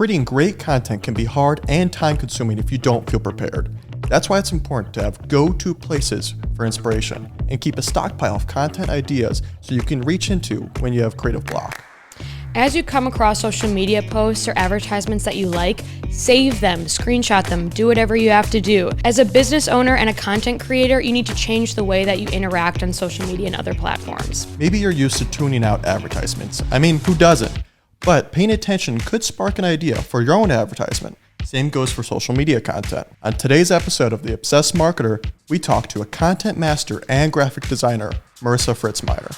Creating great content can be hard and time-consuming if you don't feel prepared. That's why it's important to have go-to places for inspiration and keep a stockpile of content ideas so you can reach into when you have creative block. As you come across social media posts or advertisements that you like, save them, screenshot them, do whatever you have to do. As a business owner and a content creator, you need to change the way that you interact on social media and other platforms. Maybe you're used to tuning out advertisements. I mean, who doesn't? But paying attention could spark an idea for your own advertisement. Same goes for social media content. On today's episode of The Obsessed Marketer, we talk to a content master and graphic designer, Marisa Fritzemeier.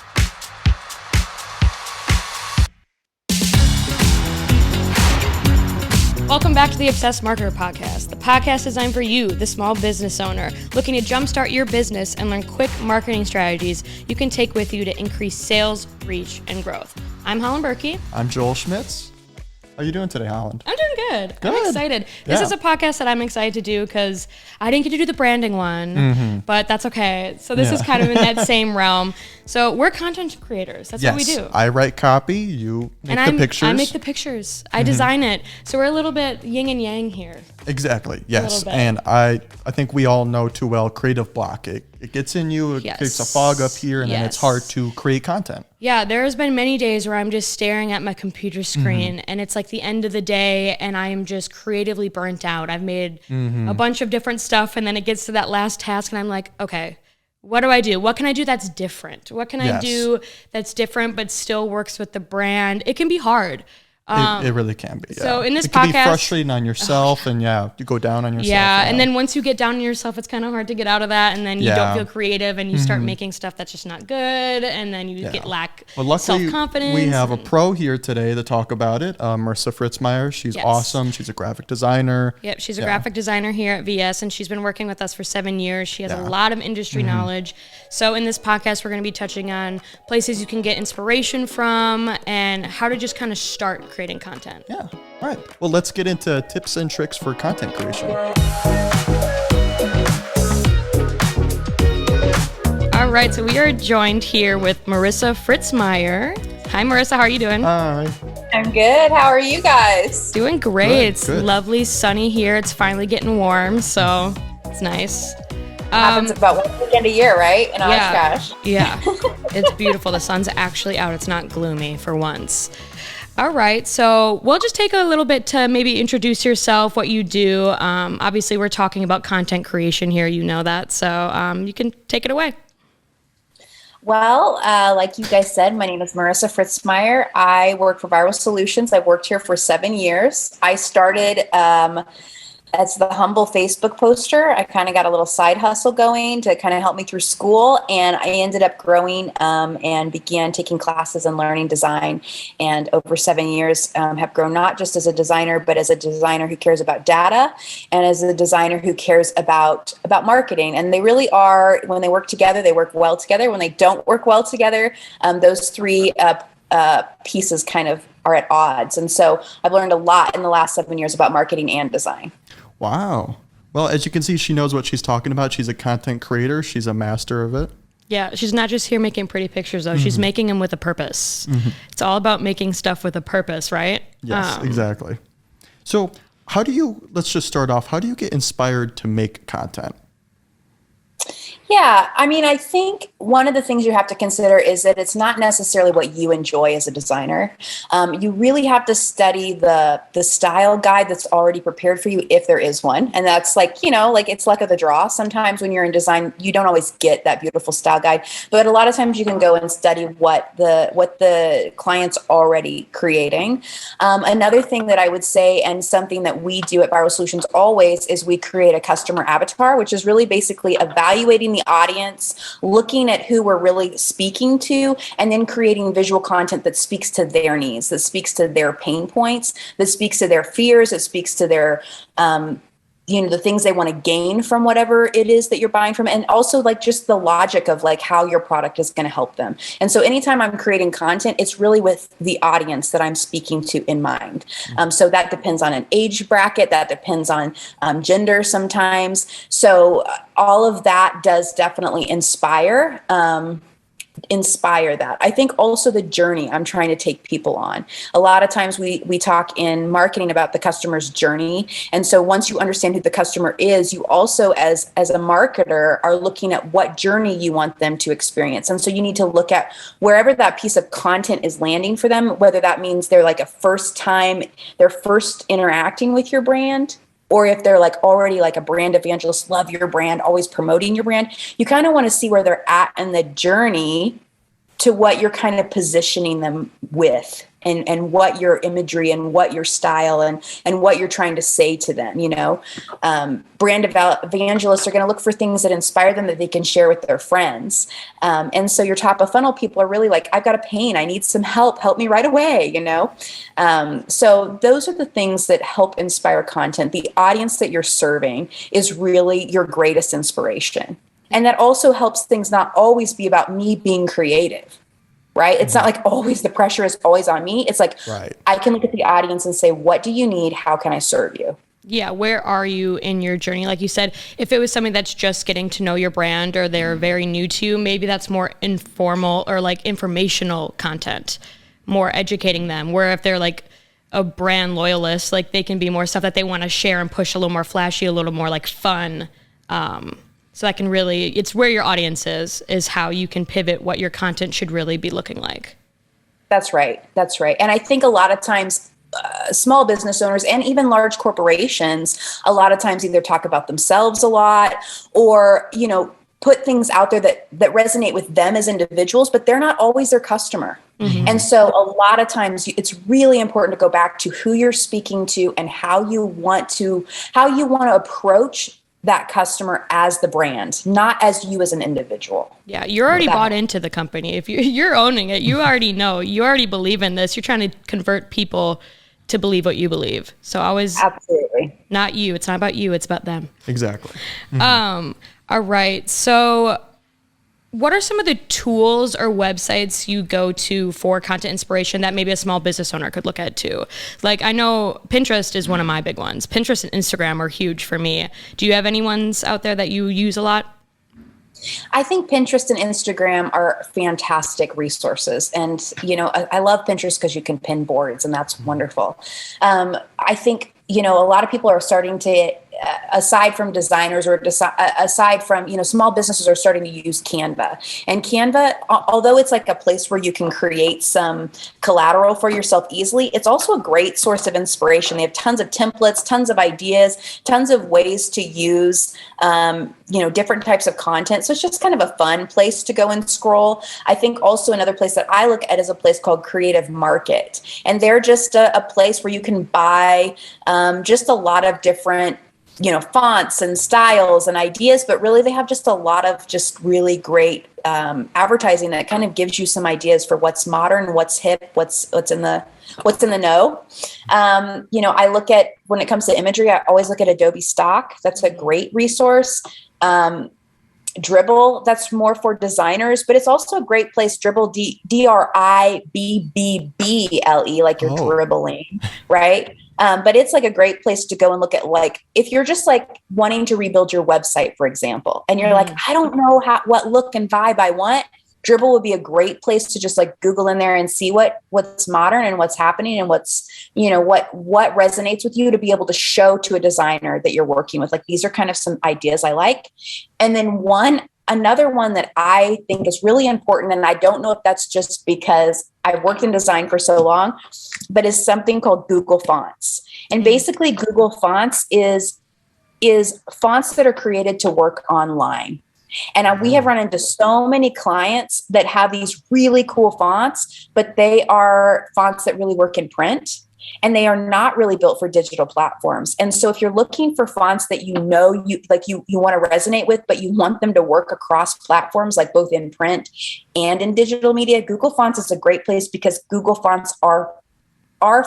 Welcome back to the Obsessed Marketer podcast, the podcast designed for you, the small business owner, looking to jumpstart your business and learn quick marketing strategies you can take with you to increase sales, reach, and growth. I'm Holland Berkey. I'm Joel Schmitz. How are you doing today, Holland? I'm doing good. I'm excited. This is a podcast that I'm excited to do because I didn't get to do the branding one, but that's okay. So this is kind of in that same realm. So we're content creators. That's what we do. I write copy. You make the pictures. I make the pictures. I design it. So we're a little bit yin and yang here. Exactly. Yes. And I think we all know too well creative block. It gets in you. It creates a fog up here, and then it's hard to create content. Yeah, there's been many days where I'm just staring at my computer screen and it's like the end of the day and I am just creatively burnt out. I've made a bunch of different stuff and then it gets to that last task and I'm like, okay, what do I do? What can I do that's different? What can I do that's different but still works with the brand? It can be hard. It really can be. So in this it can podcast, be frustrating on yourself, and you go down on yourself. Yeah, and then once you get down on yourself, it's kind of hard to get out of that, and then you don't feel creative, and you start making stuff that's just not good, and then you get lack self-confidence. We have a pro here today to talk about it. Marisa Fritzemeier. She's awesome. She's a graphic designer. Yep, she's a graphic designer here at VS, and she's been working with us for 7 years. She has a lot of industry knowledge. So in this podcast, we're going to be touching on places you can get inspiration from, and how to just kind of start creating content. Yeah. All right. Well, let's get into tips and tricks for content creation. All right. So we are joined here with Marisa Fritzemeier. Hi, Marisa. How are you doing? Hi. I'm good. How are you guys? Doing great. Good, it's lovely, sunny here. It's finally getting warm, so it's nice. Happens about one weekend a year, right? In Oshkosh. Yeah. It's beautiful. The sun's actually out. It's not gloomy for once. All right, so we'll just take a little bit to maybe introduce yourself, what you do. Obviously, we're talking about content creation here. You know that, so you can take it away. Well, like you guys said, my name is Marisa Fritzemeier. I work for Viral Solutions. I've worked here for 7 years. I started as the humble Facebook poster. I kind of got a little side hustle going to kind of help me through school, and I ended up growing and began taking classes and learning design. And over 7 years, have grown not just as a designer, but as a designer who cares about data, and as a designer who cares about marketing. And they really are, when they work together, they work well together. When they don't work well together, those three pieces kind of are at odds. And so I've learned a lot in the last 7 years about marketing and design. Wow. Well, as you can see, she knows what she's talking about. She's a content creator. She's a master of it. Yeah, she's not just here making pretty pictures, though. She's making them with a purpose. It's all about making stuff with a purpose, right? Yes, exactly. So let's just start off. How do you get inspired to make content? Yeah, I mean, I think one of the things you have to consider is that it's not necessarily what you enjoy as a designer. You really have to study the style guide that's already prepared for you, if there is one. And that's like it's luck of the draw. Sometimes when you're in design, you don't always get that beautiful style guide. But a lot of times you can go and study what the client's already creating. Another thing that I would say, and something that we do at Viral Solutions always, is we create a customer avatar, which is really basically evaluating the audience, looking at who we're really speaking to, and then creating visual content that speaks to their needs, that speaks to their pain points, that speaks to their fears, that speaks to their the things they want to gain from whatever it is that you're buying from, and also like just the logic of like how your product is going to help them. And so anytime I'm creating content, it's really with the audience that I'm speaking to in mind. So that depends on an age bracket, that depends on gender sometimes. So all of that does definitely inspire. inspire that. I think also the journey I'm trying to take people on. A lot of times we talk in marketing about the customer's journey. And so once you understand who the customer is, you also as a marketer are looking at what journey you want them to experience. And so you need to look at wherever that piece of content is landing for them, whether that means they're like they're first interacting with your brand, or if they're like already like a brand evangelist, love your brand, always promoting your brand. You kind of want to see where they're at in the journey to what you're kind of positioning them with, and what your imagery and what your style and what you're trying to say to them. Brand evangelists are going to look for things that inspire them that they can share with their friends. And so your top of funnel people are really like, I've got a pain, I need some help me right away, So those are the things that help inspire content. The audience that you're serving is really your greatest inspiration. And that also helps things not always be about me being creative, right? It's not like always the pressure is always on me. It's like, right. I can look at the audience and say, what do you need? How can I serve you? Yeah. Where are you in your journey? Like you said, if it was something that's just getting to know your brand or they're very new to you, maybe that's more informal or like informational content, more educating them. Where if they're like a brand loyalist, like they can be more stuff that they want to share and push a little more flashy, a little more like fun. So that can really, it's where your audience is how you can pivot what your content should really be looking like. That's right. And I think a lot of times small business owners and even large corporations, a lot of times either talk about themselves a lot or, put things out there that resonate with them as individuals, but they're not always their customer. Mm-hmm. And so a lot of times it's really important to go back to who you're speaking to and how you want to approach that customer as the brand, not as you as an individual. Yeah, you're already bought into the company. If you're owning it, you already know, you already believe in this. You're trying to convert people to believe what you believe. So absolutely not you. It's not about you. It's about them. Exactly. Mm-hmm. All right. So what are some of the tools or websites you go to for content inspiration that maybe a small business owner could look at too? Like I know Pinterest is one of my big ones. Pinterest and Instagram are huge for me. Do you have any ones out there that you use a lot? I think Pinterest and Instagram are fantastic resources. And, I love Pinterest because you can pin boards and that's wonderful. I think, a lot of people are starting to, aside from designers or aside from, small businesses are starting to use Canva. And Canva, although it's like a place where you can create some collateral for yourself easily, it's also a great source of inspiration. They have tons of templates, tons of ideas, tons of ways to use, different types of content. So it's just kind of a fun place to go and scroll. I think also another place that I look at is a place called Creative Market. And they're just a place where you can buy just a lot of different fonts and styles and ideas, but really they have just a lot of just really great advertising that kind of gives you some ideas for what's modern, what's hip, what's in the know. I look at, when it comes to imagery, I always look at Adobe Stock. That's a great resource. Dribbble, that's more for designers, but it's also a great place. Dribbble, Dribble, like you're dribbling, right? But it's like a great place to go and look at, like, if you're just like wanting to rebuild your website, for example, and you're like, I don't know what look and vibe I want. Dribbble would be a great place to just like Google in there and see what's modern and what's happening and what's, what resonates with you, to be able to show to a designer that you're working with. Like, these are kind of some ideas I like. And then another one that I think is really important, and I don't know if that's just because I've worked in design for so long, but is something called Google Fonts. And basically Google Fonts is fonts that are created to work online. And we have run into so many clients that have these really cool fonts, but they are fonts that really work in print. And they are not really built for digital platforms. And so if you're looking for fonts that you want to resonate with, but you want them to work across platforms, like both in print and in digital media, Google Fonts is a great place, because Google Fonts are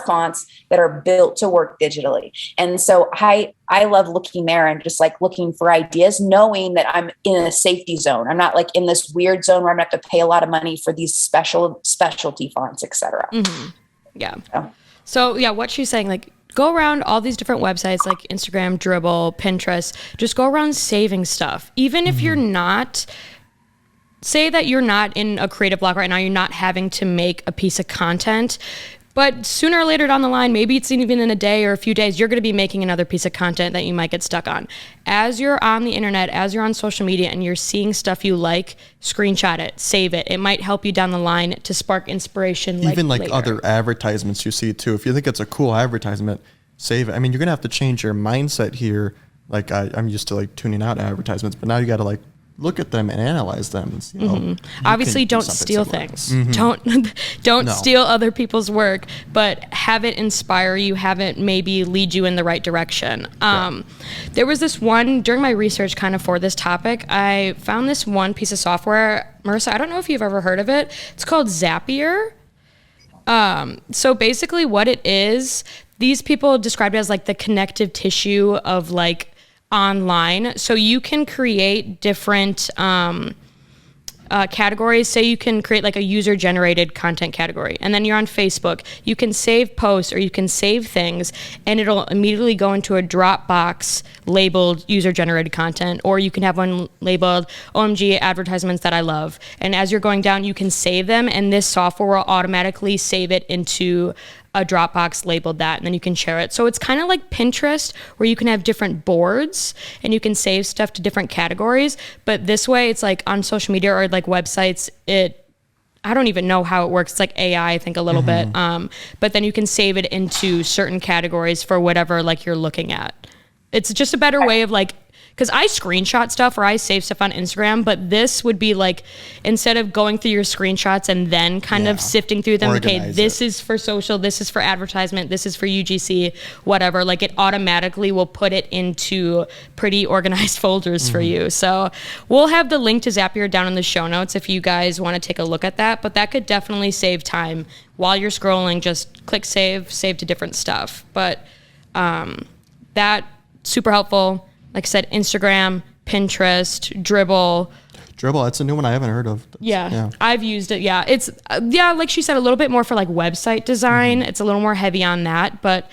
fonts that are built to work digitally. And so I love looking there and just like looking for ideas, knowing that I'm in a safety zone. I'm not like in this weird zone where I'm going to have to pay a lot of money for these specialty fonts, et cetera. Mm-hmm. Yeah. So yeah, what she's saying, like, go around all these different websites like Instagram, Dribbble, Pinterest, just go around saving stuff. Even if you're not say that you're not in a creative block right now, you're not having to make a piece of content, but sooner or later down the line, maybe it's even in a day or a few days, you're going to be making another piece of content that you might get stuck on. As you're on the internet, as you're on social media and you're seeing stuff you like, screenshot it, save it. It might help you down the line to spark inspiration. Even like later. other advertisements you see too. If you think it's a cool advertisement, save it. I mean, you're going to have to change your mindset here. Like I'm used to like tuning out advertisements, but now you got to like look at them and analyze them. And see, Obviously, don't steal things. Don't steal other people's work, but have it inspire you, have it maybe lead you in the right direction. There was this one, during my research kind of for this topic, I found this one piece of software. Marisa, I don't know if you've ever heard of it. It's called Zapier. So basically what it is, these people described it as like the connective tissue of like online. So you can create different categories. Say you can create like a user generated content category, and then you're on Facebook. You can save posts or you can save things and it'll immediately go into a Dropbox labeled user generated content, or you can have one labeled OMG advertisements that I love. And as you're going down, you can save them and this software will automatically save it into a Dropbox labeled that, and then you can share it. So it's kind of like Pinterest where you can have different boards and you can save stuff to different categories. But this way it's like on social media or like websites, I don't even know how it works. It's like AI, I think a little bit. But then you can save it into certain categories for whatever like you're looking at. It's just a better way of like, because I screenshot stuff or I save stuff on Instagram, but this would be like, instead of going through your screenshots and then kind of sifting through them, okay, this is for social, this is for advertisement, this is for UGC, whatever, like it automatically will put it into pretty organized folders for you. So we'll have the link to Zapier down in the show notes if you guys want to take a look at that, but that could definitely save time while you're scrolling. Just click save to different stuff. But that super helpful. Like I said, Instagram, Pinterest, Dribbble. That's a new one I haven't heard of. Yeah. I've used it. Yeah, it's like she said, a little bit more for like website design. It's a little more heavy on that, but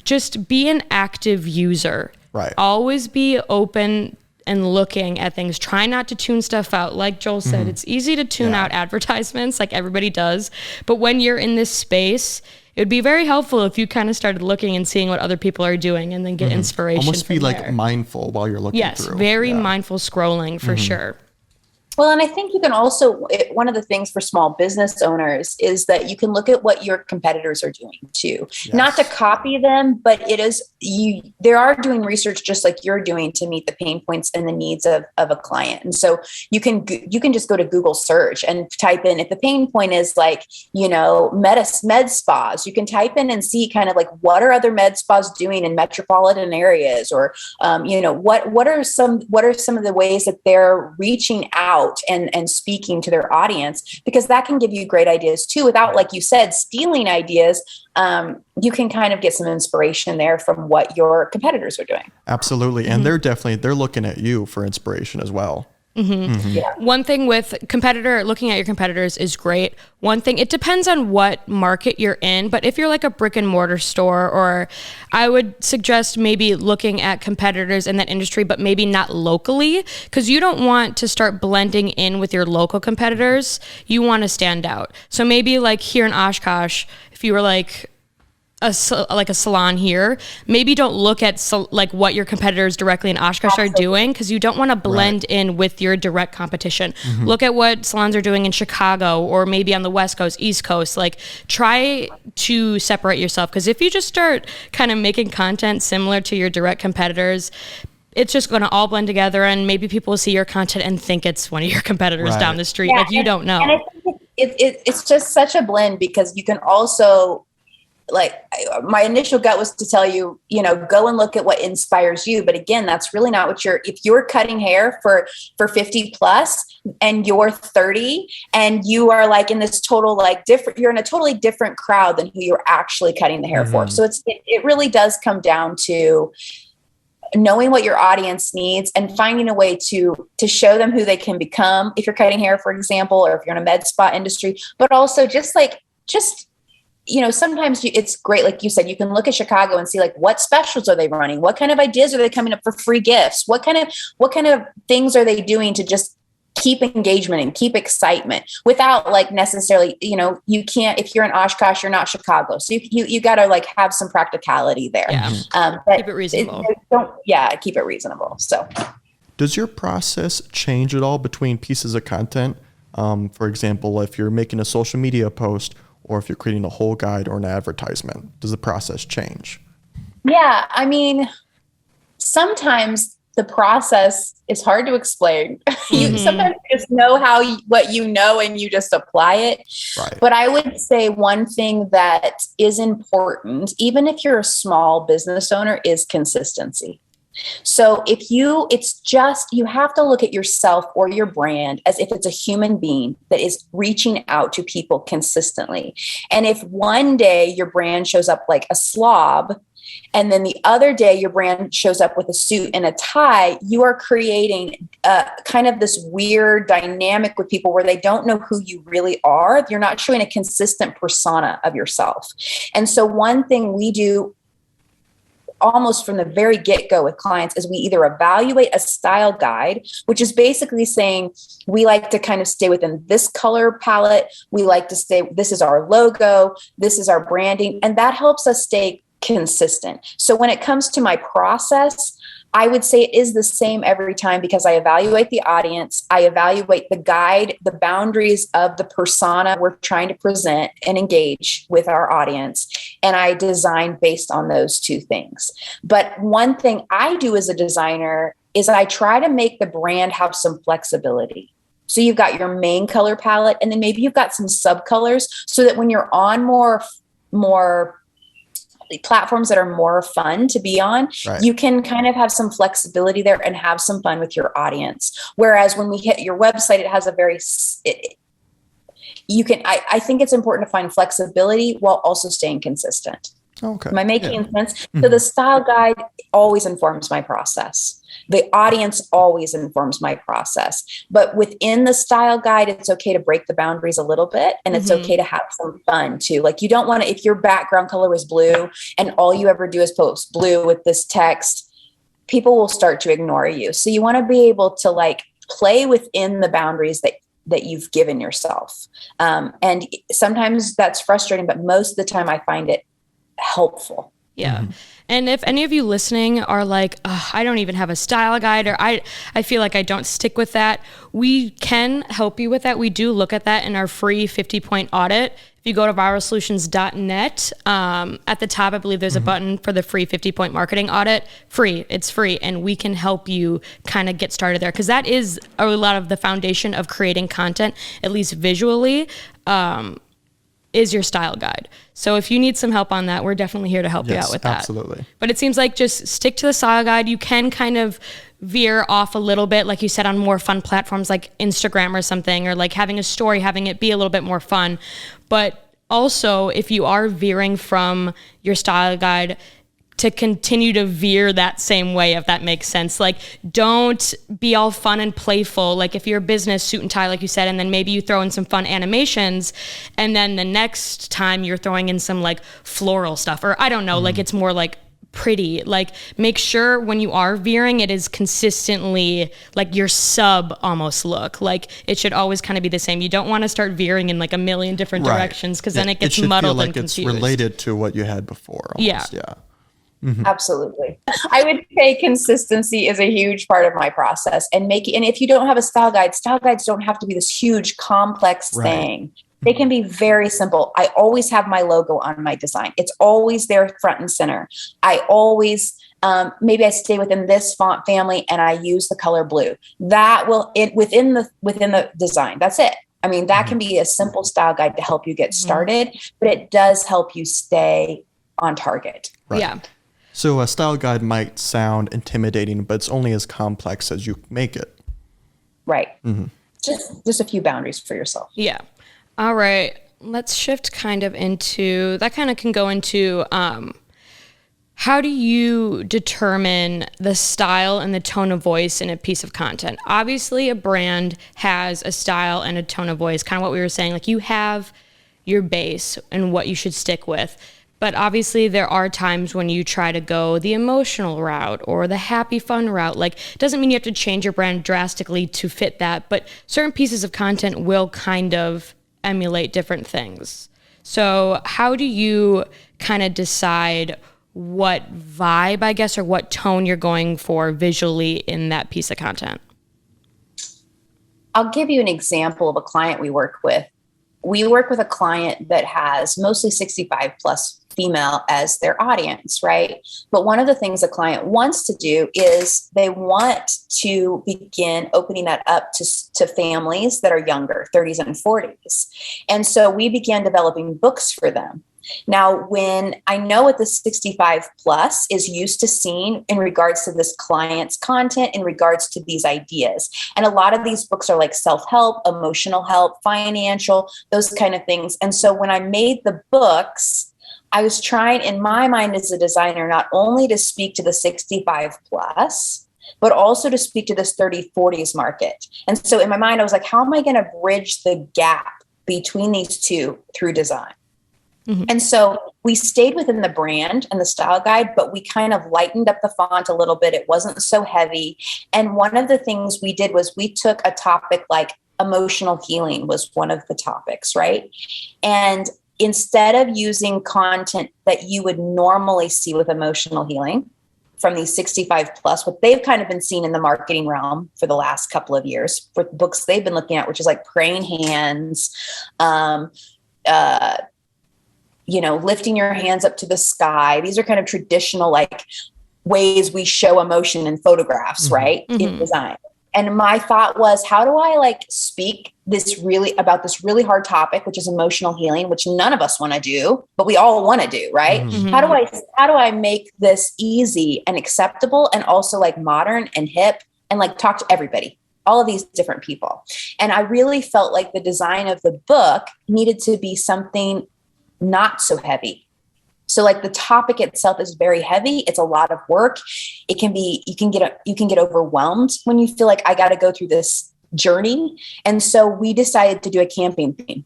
just be an active user. Right. Always be open and looking at things. Try not to tune stuff out. Like Joel said, it's easy to tune out advertisements, like everybody does. But when you're in this space, it would be very helpful if you kind of started looking and seeing what other people are doing and then get inspiration. Almost be like there. Mindful while you're looking through. Yes, very mindful scrolling for sure. Well, and I think you can also, one of the things for small business owners is that you can look at what your competitors are doing too. Yes. Not to copy them, but they are doing research just like you're doing to meet the pain points and the needs of a client. And so you can just go to Google search and type in, if the pain point is like, med spas, you can type in and see kind of like what are other med spas doing in metropolitan areas, or, what are some of the ways that they're reaching out and speaking to their audience, because that can give you great ideas too, without, like you said, stealing ideas. You can kind of get some inspiration there from what your competitors are doing. Absolutely. And they're looking at you for inspiration as well. Yeah. One thing with looking at your competitors is great. One thing, it depends on what market you're in, but if you're like a brick and mortar store, or I would suggest maybe looking at competitors in that industry, but maybe not locally, because you don't want to start blending in with your local competitors. You want to stand out. So maybe like here in Oshkosh, if you were like a salon here, maybe don't look at like what your competitors directly in Oshkosh are doing, because you don't want to blend in with your direct competition. Look at what salons are doing in Chicago, or maybe on the West Coast, East Coast. Like, try to separate yourself, because if you just start kind of making content similar to your direct competitors, it's just going to all blend together, and maybe people will see your content and think it's one of your competitors down the street. Like, you don't know. And I think it's just such a blend, because you can also, like, my initial gut was to tell you, go and look at what inspires you. But again, that's really not what if you're cutting hair for 50 plus and you're 30 and you are like in this total, like you're in a totally different crowd than who you're actually cutting the hair for. So it really does come down to knowing what your audience needs and finding a way to show them who they can become. If you're cutting hair, for example, or if you're in a med spa industry, but also just sometimes it's great. Like you said, you can look at Chicago and see like what specials are they running? What kind of ideas are they coming up for free gifts? What kind of things are they doing to just keep engagement and keep excitement without like necessarily, you can't, if you're in Oshkosh, you're not Chicago. So you got to like have some practicality there. Yeah. But keep it reasonable. Keep it reasonable. So does your process change at all between pieces of content? For example, if you're making a social media post or if you're creating a whole guide or an advertisement, does the process change? Yeah. I mean, sometimes the process is hard to explain. You sometimes just know what you know and you just apply it. Right. But I would say one thing that is important, even if you're a small business owner, is consistency. So you have to look at yourself or your brand as if it's a human being that is reaching out to people consistently. And if one day your brand shows up like a slob, and then the other day your brand shows up with a suit and a tie, you are creating kind of this weird dynamic with people where they don't know who you really are. You're not showing a consistent persona of yourself. And so one thing we do almost from the very get-go with clients is we either evaluate a style guide, which is basically saying we like to kind of stay within this color palette. We like to stay, this is our logo, this is our branding, and that helps us stay consistent. So when it comes to my process, I would say it is the same every time because I evaluate the audience, I evaluate the guide, the boundaries of the persona we're trying to present and engage with our audience, and I design based on those two things. But one thing I do as a designer is I try to make the brand have some flexibility. So you've got your main color palette, and then maybe you've got some subcolors so that when you're on more platforms that are more fun to be on, right, you can kind of have some flexibility there and have some fun with your audience. Whereas when we hit your website, it has a very, I think it's important to find flexibility while also staying consistent. Okay. Am I making sense? Mm-hmm. So the style guide always informs my process. The audience always informs my process. But within the style guide, it's okay to break the boundaries a little bit. And it's okay to have some fun too. Like you don't want to, if your background color was blue and all you ever do is post blue with this text, people will start to ignore you. So you want to be able to like play within the boundaries that you've given yourself. And sometimes that's frustrating, but most of the time I find it helpful. Yeah. Mm-hmm. And if any of you listening are like, I don't even have a style guide, or I feel like I don't stick with that, we can help you with that. We do look at that in our free 50-point audit. If you go to viralsolutions.net, at the top, I believe there's a button for the free 50-point marketing audit. Free. It's free. And we can help you kind of get started there, because that is a lot of the foundation of creating content, at least visually, is your style guide. So if you need some help on that, we're definitely here to help you out with that. Absolutely. But it seems like just stick to the style guide. You can kind of veer off a little bit, like you said, on more fun platforms like Instagram or something, or like having a story, having it be a little bit more fun. But also, if you are veering from your style guide, to continue to veer that same way, if that makes sense. Like, don't be all fun and playful. Like if you're a business, suit and tie, like you said, and then maybe you throw in some fun animations, and then the next time you're throwing in some like floral stuff, or I don't know, like it's more like pretty. Like make sure when you are veering, it is consistently like your sub almost look. Like it should always kind of be the same. You don't want to start veering in like a million different directions, because then it gets muddled and confused. It's related to what you had before. Almost. Yeah. Mm-hmm. Absolutely. I would say consistency is a huge part of my process, and if you don't have a style guides don't have to be this huge complex thing. They can be very simple. I always have my logo on my design. It's always there front and center. I always, maybe I stay within this font family and I use the color blue. That will within the design. That's it. I mean, that can be a simple style guide to help you get started, but it does help you stay on target. Right. Yeah. So a style guide might sound intimidating, but it's only as complex as you make it. Right. Mm-hmm. Just a few boundaries for yourself. Yeah. All right. Let's shift kind of into, that kind of can go into how do you determine the style and the tone of voice in a piece of content? Obviously, a brand has a style and a tone of voice, kind of what we were saying. Like you have your base and what you should stick with. But obviously there are times when you try to go the emotional route or the happy fun route. Like, doesn't mean you have to change your brand drastically to fit that, but certain pieces of content will kind of emulate different things. So how do you kind of decide what vibe, I guess, or what tone you're going for visually in that piece of content? I'll give you an example of a client we work with. We work with a client that has mostly 65 plus female as their audience, right? But one of the things a client wants to do is they want to begin opening that up to families that are younger, 30s and 40s. And so we began developing books for them. Now, when I know what the 65 plus is used to seeing in regards to this client's content, in regards to these ideas, and a lot of these books are like self-help, emotional help, financial, those kind of things. And so when I made the books, I was trying in my mind as a designer, not only to speak to the 65 plus, but also to speak to this 30-40s market. And so in my mind, I was like, how am I going to bridge the gap between these two through design? Mm-hmm. And so we stayed within the brand and the style guide, but we kind of lightened up the font a little bit. It wasn't so heavy. And one of the things we did was we took a topic like emotional healing was one of the topics, right? And instead of using content that you would normally see with emotional healing from these 65 plus, what they've kind of been seeing in the marketing realm for the last couple of years for books they've been looking at, which is like praying hands, lifting your hands up to the sky. These are kind of traditional like ways we show emotion in photographs, mm-hmm. right? Mm-hmm. In design. And my thought was, how do I like speak about this really hard topic, which is emotional healing, which none of us want to do, but we all want to do, right? Mm-hmm. How do I make this easy and acceptable and also like modern and hip and like talk to everybody, all of these different people. And I really felt like the design of the book needed to be something not so heavy. So like the topic itself is very heavy. It's a lot of work. You can get overwhelmed when you feel like I got to go through this journey. And so we decided to do a campaign theme.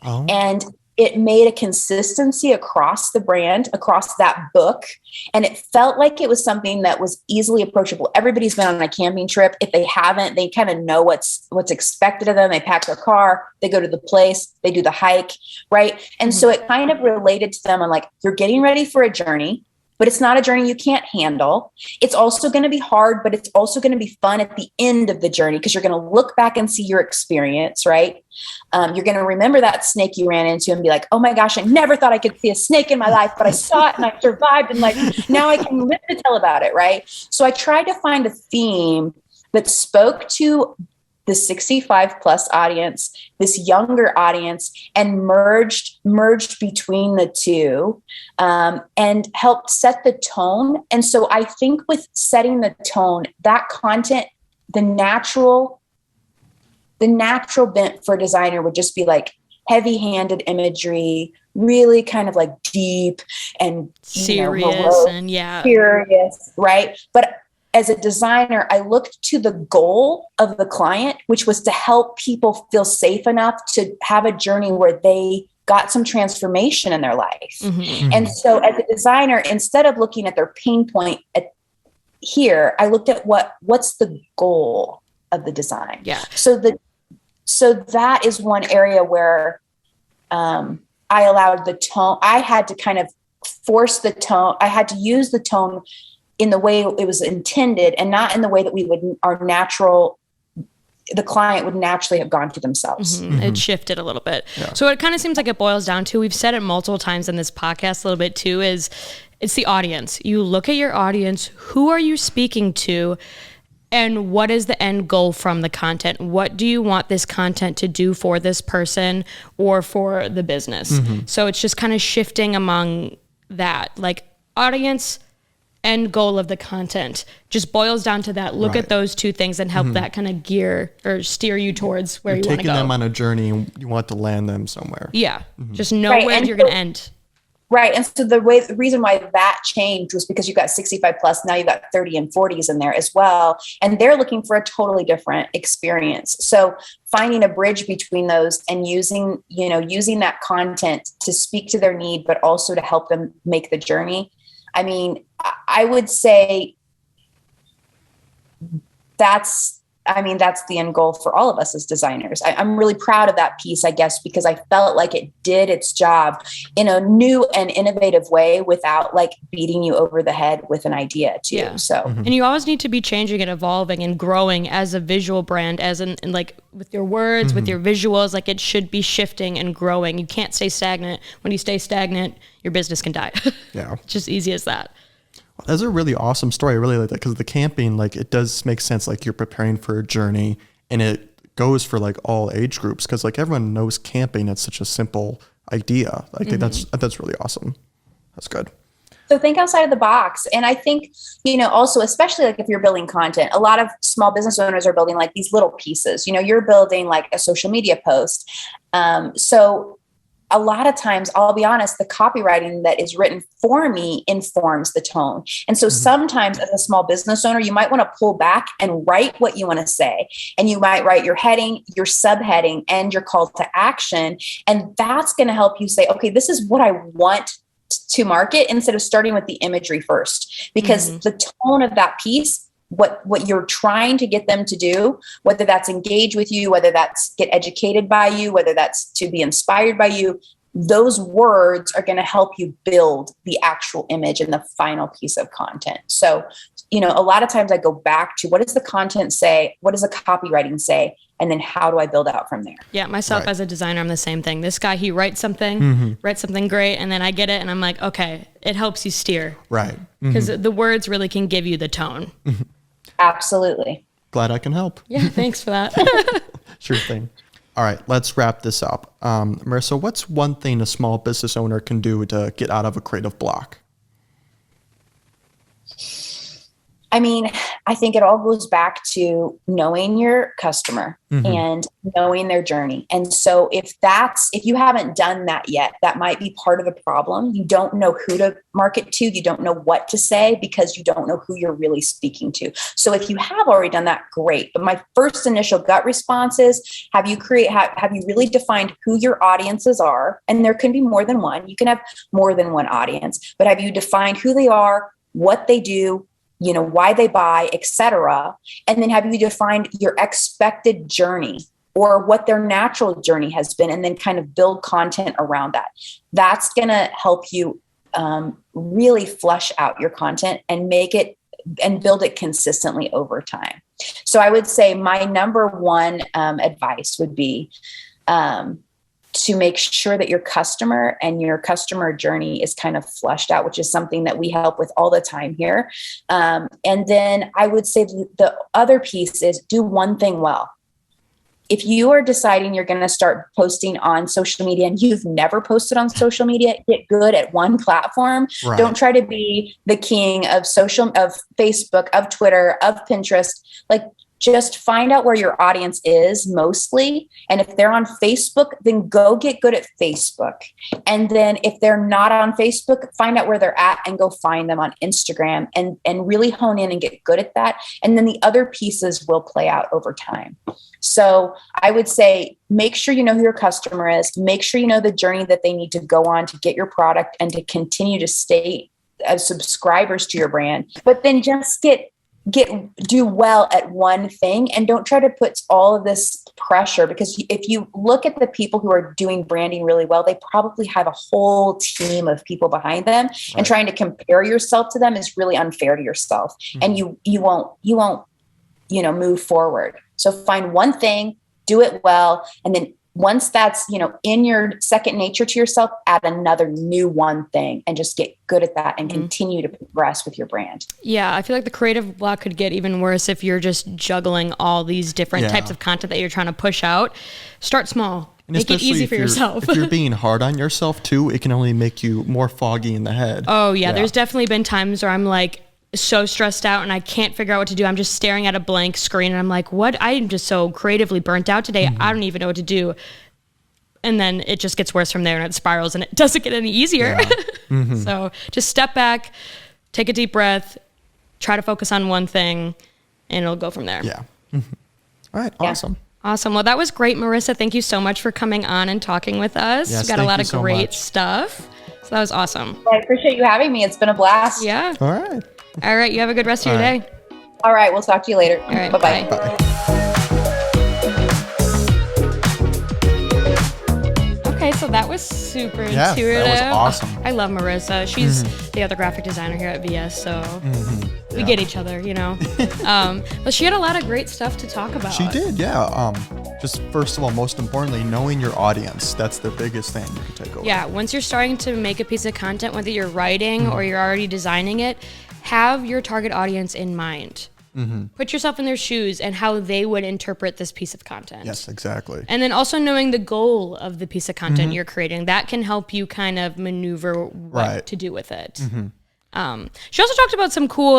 Oh. And it made a consistency across the brand, across that book. And it felt like it was something that was easily approachable. Everybody's been on a camping trip. If they haven't, they kind of know what's expected of them. They pack their car, they go to the place, they do the hike, right? And so it kind of related to them on like, you're getting ready for a journey, but it's not a journey you can't handle. It's also going to be hard, but it's also going to be fun at the end of the journey because you're going to look back and see your experience, right? You're going to remember that snake you ran into and be like, oh my gosh, I never thought I could see a snake in my life, but I saw it and I survived. And like, now I can live to tell about it, right? So I tried to find a theme that spoke to the 65 plus audience, this younger audience, and merged between the two, and helped set the tone. And so I think with setting the tone, that content, the natural bent for a designer would just be like heavy-handed imagery, really kind of like deep and serious, serious, right? But as a designer, I looked to the goal of the client, which was to help people feel safe enough to have a journey where they got some transformation in their life. Mm-hmm. And so as a designer, instead of looking at their pain point here, I looked at what's the goal of the design. Yeah. So that is one area where I allowed the tone. I had to kind of force the tone. I had to use the tone in the way it was intended and not in the way that the client would naturally have gone to themselves. Mm-hmm. It shifted a little bit. Yeah. So it kind of seems like it boils down to, we've said it multiple times in this podcast a little bit too, is it's the audience. You look at your audience, who are you speaking to? And what is the end goal from the content? What do you want this content to do for this person or for the business? Mm-hmm. So it's just kind of shifting among that, like audience, end goal of the content just boils down to that. Look at those two things and help that kind of gear or steer you towards where you want to go. Taking them on a journey and you want to land them somewhere. Yeah. Mm-hmm. Just know where you're going to end. Right. And so the reason why that changed was because you got 65 plus, now you got 30 and 40s in there as well. And they're looking for a totally different experience. So finding a bridge between those and using that content to speak to their need, but also to help them make the journey. I mean, I would say that's the end goal for all of us as designers. I'm really proud of that piece, I guess, because I felt like it did its job in a new and innovative way without like beating you over the head with an idea too. Yeah. So, and you always need to be changing and evolving and growing as a visual brand, as in like with your words, with your visuals, like it should be shifting and growing. You can't stay stagnant. When you stay stagnant, your business can die. Yeah. It's just easy as that. That's a really awesome story. I really like that because the camping, like it does make sense. Like you're preparing for a journey and it goes for like all age groups. Cause like everyone knows camping. It's such a simple idea. Like that's really awesome. That's good. So think outside of the box. And I think, also, especially like if you're building content, a lot of small business owners are building like these little pieces, you're building like a social media post. So a lot of times, I'll be honest, the copywriting that is written for me informs the tone. And so sometimes as a small business owner, you might want to pull back and write what you want to say. And you might write your heading, your subheading, and your call to action. And that's going to help you say, okay, this is what I want to market, instead of starting with the imagery first, because the tone of that piece, what you're trying to get them to do, whether that's engage with you, whether that's get educated by you, whether that's to be inspired by you, those words are going to help you build the actual image and the final piece of content. So, a lot of times I go back to what does the content say? What does the copywriting say? And then how do I build out from there? Yeah, myself as a designer, I'm the same thing. This guy, he writes something great, and then I get it, and I'm like, okay, it helps you steer. Right. Because the words really can give you the tone. Absolutely. Glad I can help. Yeah, thanks for that. Sure thing. All right, let's wrap this up. Marisa, what's one thing a small business owner can do to get out of a creative block? I mean, I think it all goes back to knowing your customer and knowing their journey. And so if you haven't done that yet, that might be part of the problem. You don't know who to market to. You don't know what to say because you don't know who you're really speaking to. So if you have already done that, great. But my first initial gut response is, have you really defined who your audiences are? And there can be more than one. You can have more than one audience, but have you defined who they are, what they do, why they buy, etc. And then have you defined your expected journey or what their natural journey has been, and then kind of build content around that. That's going to help you really flesh out your content and make it and build it consistently over time. So I would say my number one advice would be to make sure that your customer and your customer journey is kind of fleshed out, which is something that we help with all the time here. And then I would say the other piece is do one thing well. If you are deciding you're going to start posting on social media and you've never posted on social media, get good at one platform. Right. Don't try to be the king of Facebook, of Twitter, of Pinterest. Like, just find out where your audience is mostly. And if they're on Facebook, then go get good at Facebook. And then if they're not on Facebook, find out where they're at and go find them on Instagram and really hone in and get good at that. And then the other pieces will play out over time. So I would say, make sure you know who your customer is, make sure you know the journey that they need to go on to get your product and to continue to stay as subscribers to your brand, but then just do well at one thing and don't try to put all of this pressure, because if you look at the people who are doing branding really well, they probably have a whole team of people behind them. Right. And trying to compare yourself to them is really unfair to yourself. Mm-hmm. And you won't move forward. So find one thing, do it well, and then once that's, in your second nature to yourself, add another new one thing and just get good at that and continue to progress with your brand. Yeah, I feel like the creative block could get even worse if you're just juggling all these different types of content that you're trying to push out. Start small. And make it easy for yourself. If you're being hard on yourself too, it can only make you more foggy in the head. Oh yeah, there's definitely been times where I'm like so stressed out and I can't figure out what to do. I'm just staring at a blank screen and I'm like, what? I'm just so creatively burnt out today. I don't even know what to do. And then it just gets worse from there and it spirals and it doesn't get any easier. Yeah. So just step back, take a deep breath, try to focus on one thing, and it'll go from there. Yeah. All right. Awesome. Awesome. Well, that was great, Marisa. Thank you so much for coming on and talking with us. Yes, You got a lot of so great much. stuff. So that was awesome. I appreciate you having me. It's been a blast. Yeah. All right. All right. You have a good rest of your day. All right. We'll talk to you later. All right. Bye-bye. Bye. Okay, so that was super Yeah, intuitive. that was awesome. I love Marisa. She's the other graphic designer here at VS, so we get each other, you know. But she had a lot of great stuff to talk about. She did, yeah. Just first of all, most importantly, knowing your audience. That's the biggest thing you can take away. Yeah, once you're starting to make a piece of content, whether you're writing or you're already designing it, have your target audience in mind. Put yourself in their shoes and how they would interpret this piece of content. Yes, exactly. And then also knowing the goal of the piece of content you're creating, that can help you kind of maneuver what to do with it. She also talked about some cool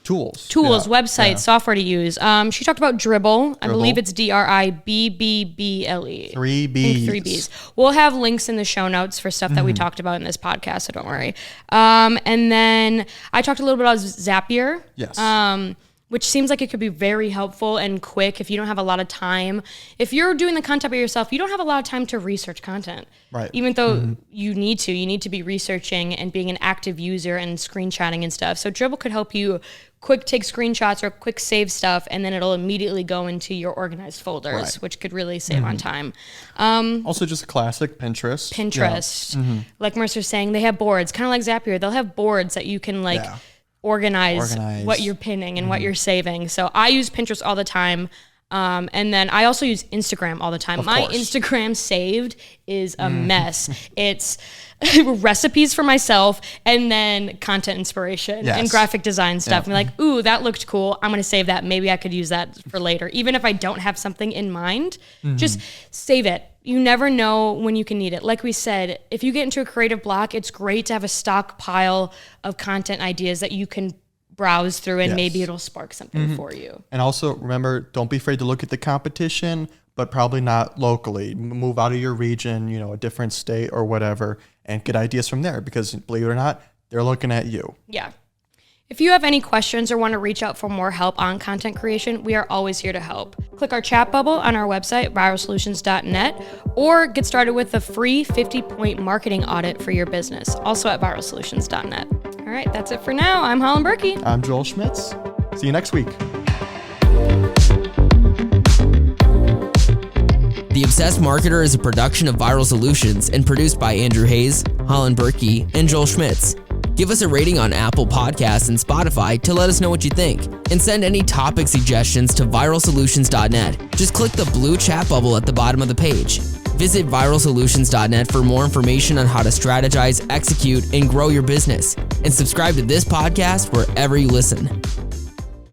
Tools, websites, software to use. She talked about Dribbble. I believe it's Dribble. 3 B's. 3 B's. We'll have links in the show notes for stuff that we talked about in this podcast, so don't worry. And then I talked a little bit about Zapier. Yes. Which seems like it could be very helpful and quick if you don't have a lot of time. If you're doing the content by yourself, you don't have a lot of time to research content. Right. Even though you need to be researching and being an active user and screenshotting and stuff. So Dribbble could help you quick take screenshots or quick save stuff, and then it'll immediately go into your organized folders, which could really save on time. Also just a classic Pinterest. Pinterest. Like Marisa was saying, they have boards, kind of like Zapier. They'll have boards that you can organize what you're pinning and what you're saving. So I use Pinterest all the time. And then I also use Instagram all the time. My Instagram saved is a mess. It's recipes for myself and then content inspiration and graphic design stuff. I'm like, ooh, that looked cool. I'm going to save that. Maybe I could use that for later. Even if I don't have something in mind, just save it. You never know when you can need it. Like we said, if you get into a creative block, it's great to have a stockpile of content ideas that you can browse through and maybe it'll spark something for you. And also remember, don't be afraid to look at the competition, but probably not locally. Move out of your region, a different state or whatever, and get ideas from there because believe it or not, they're looking at you. Yeah. If you have any questions or want to reach out for more help on content creation, we are always here to help. Click our chat bubble on our website, viralsolutions.net, or get started with the free 50-point marketing audit for your business, also at viralsolutions.net. All right, that's it for now. I'm Holland Berkey. I'm Joel Schmitz. See you next week. The Obsessed Marketer is a production of Viral Solutions and produced by Andrew Hayes, Holland Berkey, and Joel Schmitz. Give us a rating on Apple Podcasts and Spotify to let us know what you think. And send any topic suggestions to viralsolutions.net. Just click the blue chat bubble at the bottom of the page. Visit viralsolutions.net for more information on how to strategize, execute, and grow your business. And subscribe to this podcast wherever you listen.